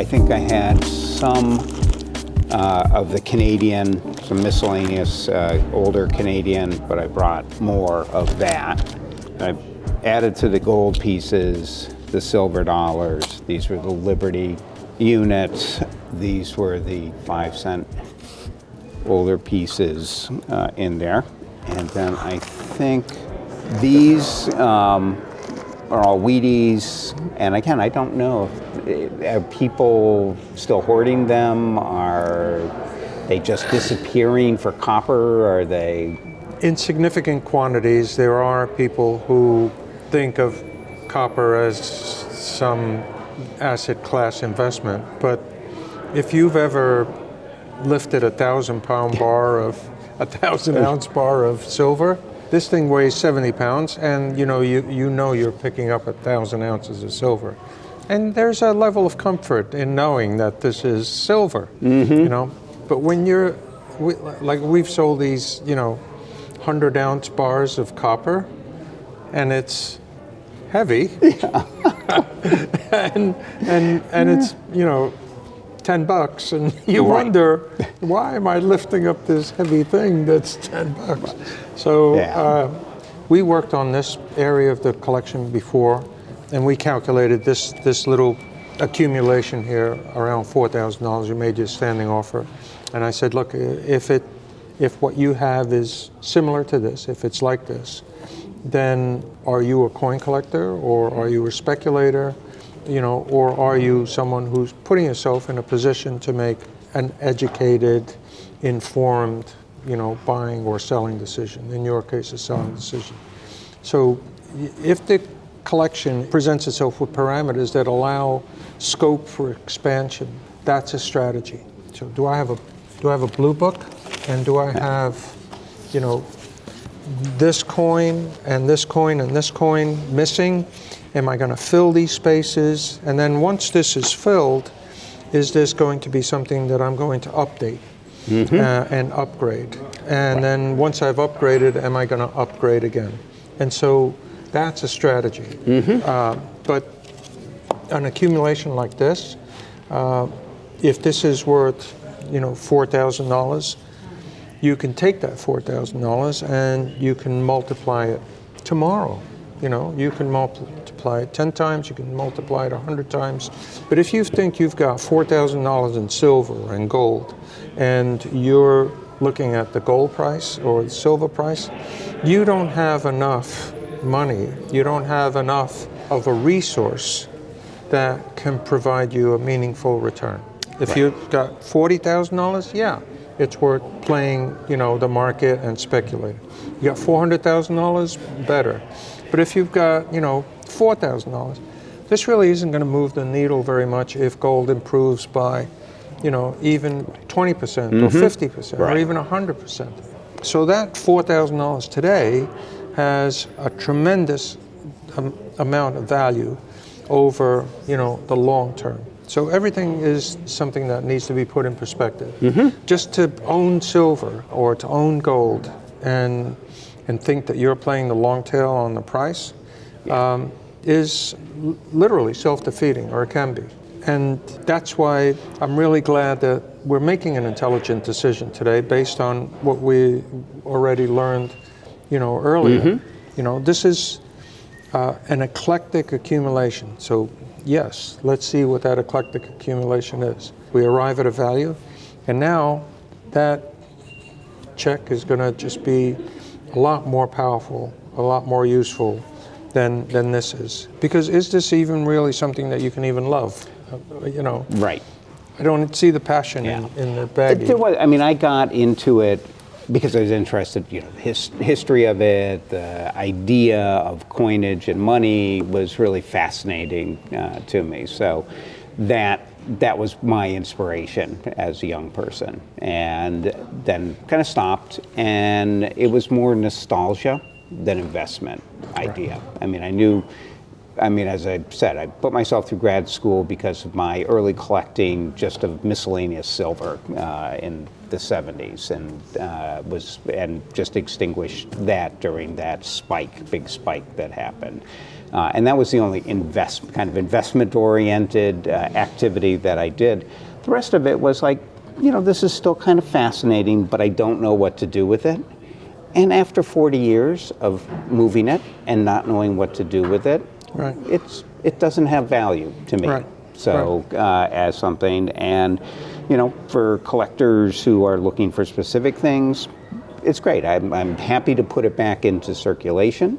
think I had some of the Canadian, some miscellaneous, older Canadian, but I brought more of that. I added to the gold pieces the silver dollars. These were the Liberty units. These were the 5-cent older pieces in there. And then I think these are all Wheaties. And again, I don't know, are people still hoarding them? Are they just disappearing for copper? Are they? In significant quantities, there are people who think of copper as some asset class investment. But if you've ever lifted 1,000-pound bar of 1,000-ounce bar of silver, this thing weighs 70 pounds, and you know you're picking up 1,000 ounces of silver. And there's a level of comfort in knowing that this is silver, you know. But when we've sold these, 100-ounce bars of copper, and it's heavy, and it's, $10, and you wonder, why am I lifting up this heavy thing that's $10? So we worked on this area of the collection before, and we calculated this little accumulation here around $4,000. We made you a standing offer, and I said, look, if what you have is similar to this, if it's like this, then are you a coin collector, or are you a speculator, or are you someone who's putting yourself in a position to make an educated, informed, buying or selling decision? In your case, a selling decision. So if the collection presents itself with parameters that allow scope for expansion, that's a strategy. So do I have a blue book, and do I have, this coin and this coin and this coin missing? Am I going to fill these spaces? And then once this is filled, is this going to be something that I'm going to update and upgrade? And then once I've upgraded, am I going to upgrade again? And so that's a strategy. But an accumulation like this, if this is worth, $4,000, you can take that $4,000 and you can multiply it tomorrow. You can multiply it 10 times, you can multiply it 100 times. But if you think you've got $4,000 in silver and gold, and you're looking at the gold price or the silver price, you don't have enough money, you don't have enough of a resource that can provide you a meaningful return. If you've got $40,000, yeah, it's worth playing, the market and speculating. You got $400,000, better. But if you've got, $4,000, this really isn't going to move the needle very much if gold improves by, even 20% or 50% or even 100%. So that $4,000 today has a tremendous amount of value over, the long term. So everything is something that needs to be put in perspective. Just to own silver or to own gold and think that you're playing the long tail on the price is literally self-defeating, or it can be. And that's why I'm really glad that we're making an intelligent decision today based on what we already learned, earlier. This is an eclectic accumulation. So yes, let's see what that eclectic accumulation is. We arrive at a value, and now that check is going to just be a lot more powerful, a lot more useful than this is. Because is this even really something that you can even love? Right. I don't see the passion in the baggie. I got into it because I was interested, the history of it, the idea of coinage and money was really fascinating to me. So that was my inspiration as a young person, and then kind of stopped, and it was more nostalgia than investment idea. I knew I mean, as I said, I put myself through grad school because of my early collecting just of miscellaneous silver in the 70s, and just extinguished that during that big spike that happened. And that was the only kind of investment-oriented activity that I did. The rest of it was like, this is still kind of fascinating, but I don't know what to do with it. And after 40 years of moving it and not knowing what to do with it, right. it doesn't have value to me. Right. So as something, and for collectors who are looking for specific things, it's great. I'm happy to put it back into circulation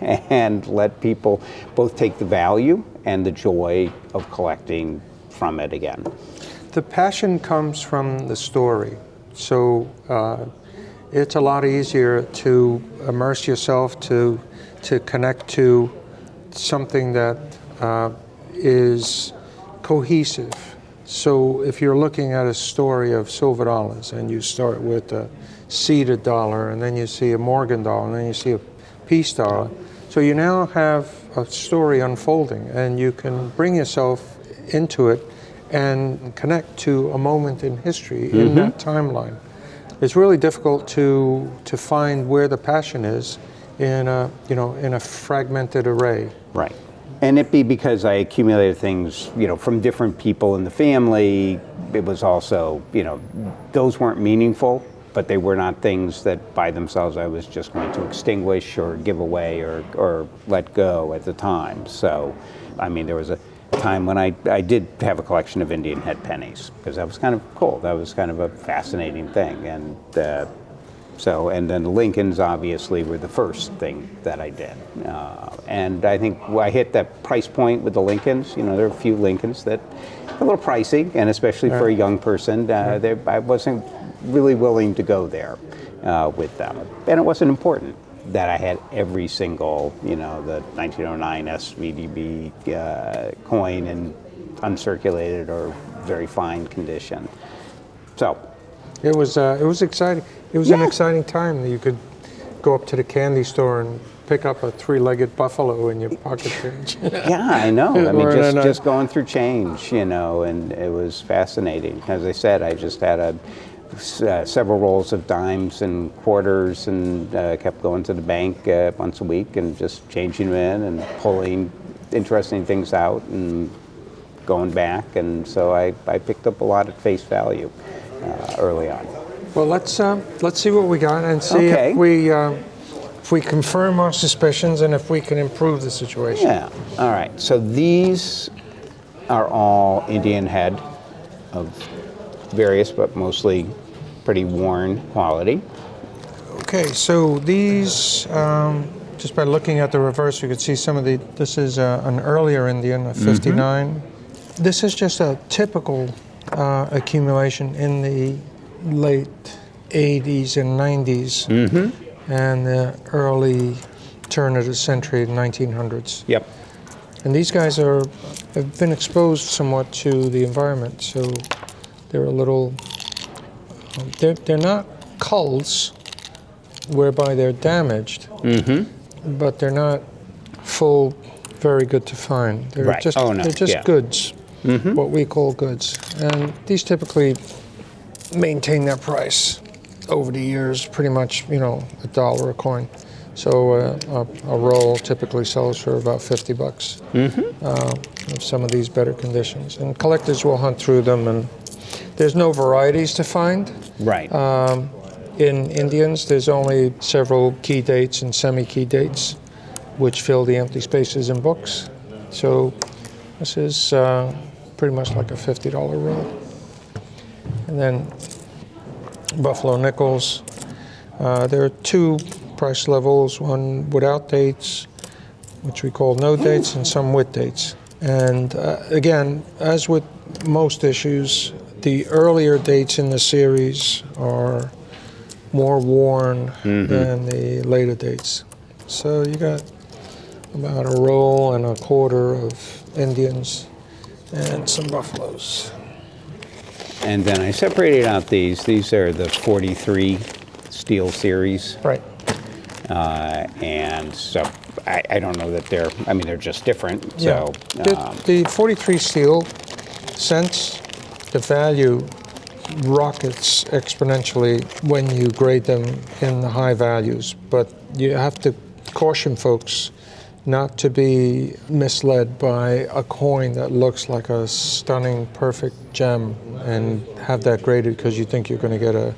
and let people both take the value and the joy of collecting from it again. The passion comes from the story. So it's a lot easier to immerse yourself, to connect to something that is cohesive. So if you're looking at a story of silver dollars and you start with a seeded dollar, and then you see a Morgan dollar, and then you see a peace dollar, so you now have a story unfolding, and you can bring yourself into it and connect to a moment in history in that timeline. It's really difficult to find where the passion is in a fragmented array. Right. And it be because I accumulated things, from different people in the family. It was also, those weren't meaningful, but they were not things that by themselves I was just going to extinguish or give away or let go at the time. So, I mean, there was a time when I did have a collection of Indian head pennies, because that was kind of cool. That was kind of a fascinating thing. And and then the Lincolns obviously were the first thing that I did. And I think I hit that price point with the Lincolns. There are a few Lincolns that are a little pricey, and especially for a young person, I wasn't really willing to go there with them. And it wasn't important that I had every single, the 1909 SVDB coin in uncirculated or very fine condition. So it was exciting. It was an exciting time that you could go up to the candy store and pick up a three-legged buffalo in your pocket change. Yeah, I know. I mean, just going through change, and it was fascinating. As I said, I just had several rolls of dimes and quarters, and kept going to the bank once a week and just changing them in and pulling interesting things out and going back. And so I picked up a lot at face value early on. Well, let's see what we got and see if we confirm our suspicions and if we can improve the situation. Yeah. All right. So these are all Indian head of various, but mostly pretty worn quality. Okay. So these, just by looking at the reverse, you could see some of this is an earlier Indian, a 59. This is just a typical accumulation in the late 80s and 90s and the early turn of the century, 1900s. Yep. And these guys have been exposed somewhat to the environment, so they're a little, they're not culls whereby they're damaged, but they're not full, very good to find. They're just, they're just goods, what we call goods. And these typically maintain their price over the years, pretty much, $1 a coin. So a roll typically sells for about $50 of some of these better conditions. And collectors will hunt through them, and there's no varieties to find. Right. In Indians, there's only several key dates and semi-key dates, which fill the empty spaces in books. So this is pretty much like a $50 roll. And then Buffalo nickels. There are two price levels, one without dates, which we call no dates, and some with dates. And again, as with most issues, the earlier dates in the series are more worn than the later dates. So you got about a roll and a quarter of Indians and some buffaloes. And then I separated out these. These are the 43 steel series. Right. And so I don't know that they're just different. Yeah. So The 43 steel cents, the value rockets exponentially when you grade them in the high values, but you have to caution folks not to be misled by a coin that looks like a stunning, perfect gem and have that graded because you think you're going to get a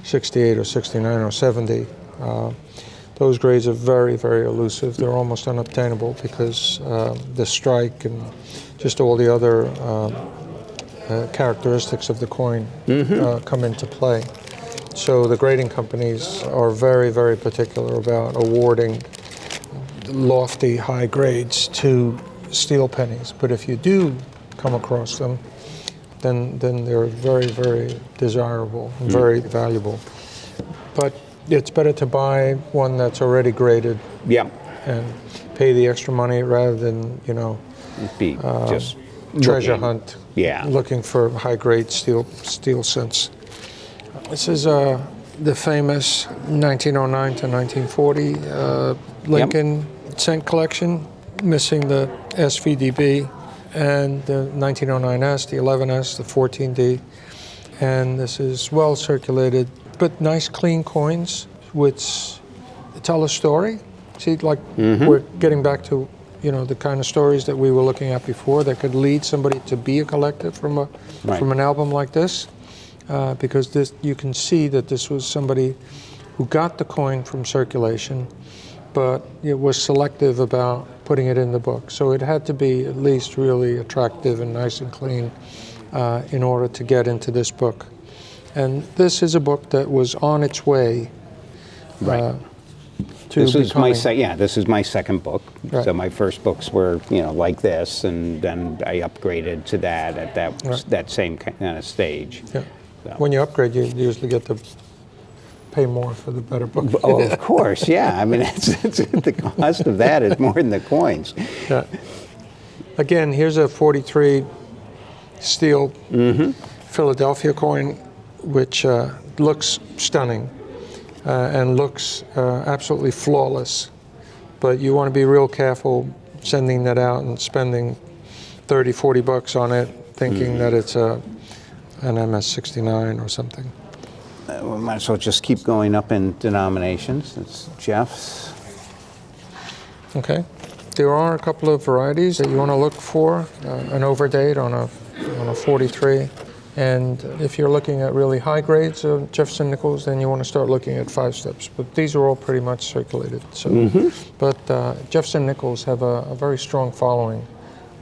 68 or 69 or 70. Those grades are very, very elusive. They're almost unobtainable because the strike and just all the other characteristics of the coin come into play. So the grading companies are very, very particular about awarding lofty high grades to steel pennies. But if you do come across them, then they're very, very desirable and very valuable. But it's better to buy one that's already graded and pay the extra money rather than, be just treasure looking. hunt, Yeah. looking for high-grade steel cents. This is the famous 1909 to 1940 Lincoln cent collection, missing the SVDB and the 1909S, the 11S, the 14D. And this is well circulated, but nice clean coins which tell a story. See, like we're getting back to the kind of stories that we were looking at before that could lead somebody to be a collector from an album like this, because you can see that this was somebody who got the coin from circulation, but it was selective about putting it in the book. So it had to be at least really attractive and nice and clean in order to get into this book. And this is a book that was on its way. This is my second book. Right. So my first books were, like this, and then I upgraded to that at that same kind of stage. Yeah. So. When you upgrade, you usually get to pay more for the better book. Oh, of course, yeah. I mean, it's the cost of that is more than the coins. Yeah. Again, here's a 43 steel Philadelphia coin, which looks stunning. And looks absolutely flawless. But you want to be real careful sending that out and spending $30, $40 on it, thinking that it's an MS-69 or something. We might as well just keep going up in denominations. It's Jeff's. Okay. There are a couple of varieties that you want to look for. An overdate on a 43. And if you're looking at really high grades of Jefferson nickels, then you want to start looking at 5 steps. But these are all pretty much circulated. So, but Jefferson nickels have a very strong following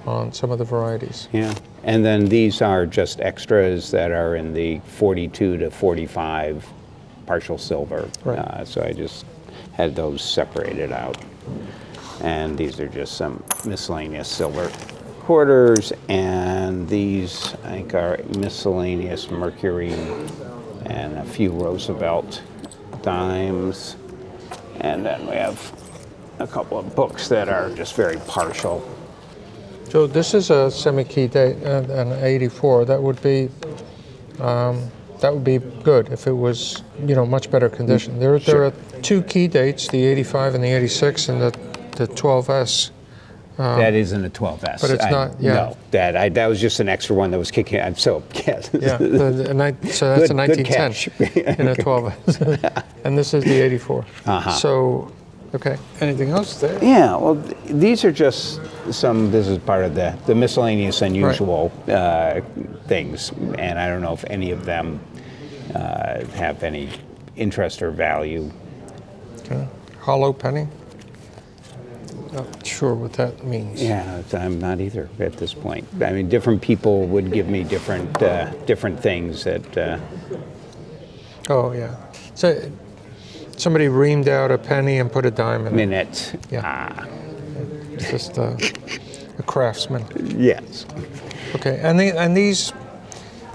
on some of the varieties. Yeah, and then these are just extras that are in the 42 to 45 partial silver. Right. So I just had those separated out. And these are just some miscellaneous silver quarters, and these I think are miscellaneous Mercury and a few Roosevelt dimes. And then we have a couple of books that are just very partial. So this is a semi-key date, an 84. That would be good if it was much better condition. There are 2 key dates, the 85 and the 86, and the 12S. That isn't a 12S. But it's not, yeah. No, that was just an extra one that was kicking. So, yes. Yeah, so that's a 1910 in a 12S. And this is the 84. So, okay. Anything else there? Yeah, well, these are just this is part of the miscellaneous unusual things. And I don't know if any of them have any interest or value. Okay. Hollow penny? Not sure what that means. Yeah, I'm not either at this point. I mean, different people would give me different things that. Oh yeah, so somebody reamed out a penny and put a dime in it. Yeah. It's just a craftsman. Yes. Okay, and these,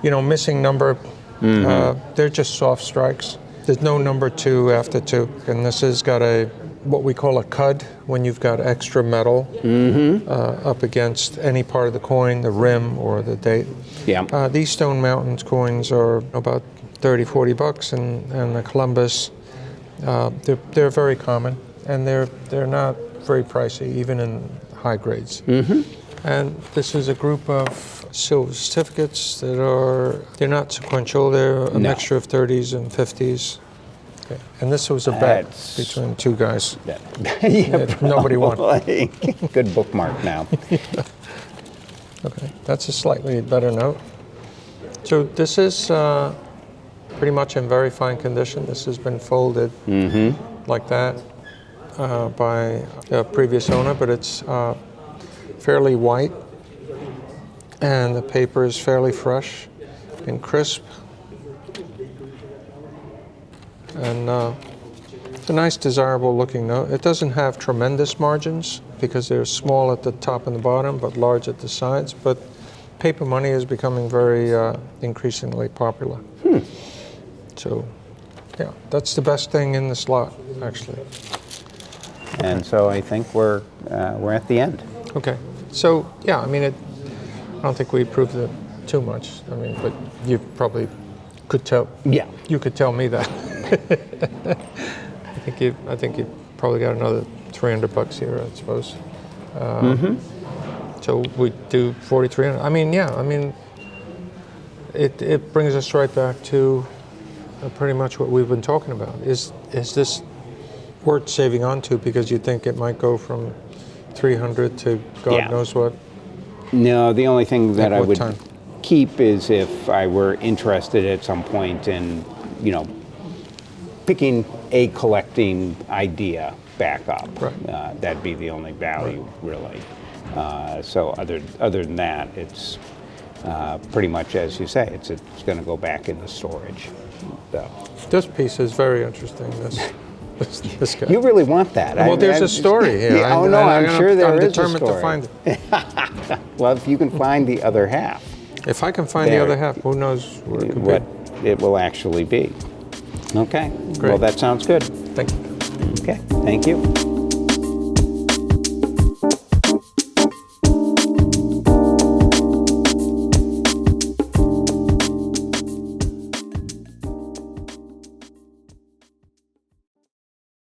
missing number, they're just soft strikes. There's no number 2 after 2, and this has got what we call a cud, when you've got extra metal up against any part of the coin, the rim or the date. Yeah. These Stone Mountain coins are about $30, $40, and the Columbus, they're very common, and they're not very pricey, even in high grades. And this is a group of silver certificates they're not sequential, they're a mixture of 30s and 50s. Okay. And this was a bet between two guys. Yeah, nobody won. Good bookmark now. Okay, that's a slightly better note. So this is pretty much in very fine condition. This has been folded like that by a previous owner, but it's fairly white, and the paper is fairly fresh and crisp. And it's a nice, desirable looking note. It doesn't have tremendous margins because they're small at the top and the bottom, but large at the sides. But paper money is becoming very increasingly popular. So, yeah, that's the best thing in this lot, actually. And so I think we're at the end. Okay. So, yeah, I mean, I don't think we proved it too much. I mean, but you probably could tell. Yeah. You could tell me that. I think you probably got another $300 here, I suppose. So we do 4,300. I mean, yeah. I mean, it brings us right back to pretty much what we've been talking about. Is this worth saving on to because you think it might go from 300 to God knows what? No, the only thing that I would time? keep is if I were interested at some point in, picking a collecting idea back up. Right. That'd be the only value, really. So other than that, it's pretty much as you say. It's going to go back into storage. So. This piece is very interesting. This guy. You really want that? Well, there's a story here. Yeah, I'm sure there is a story. I'm determined to find it. Well, if you can find the other half. If I can find the other half, who knows where it could what it will actually be. Okay. Great. Well, that sounds good. Thank you. Okay. Thank you.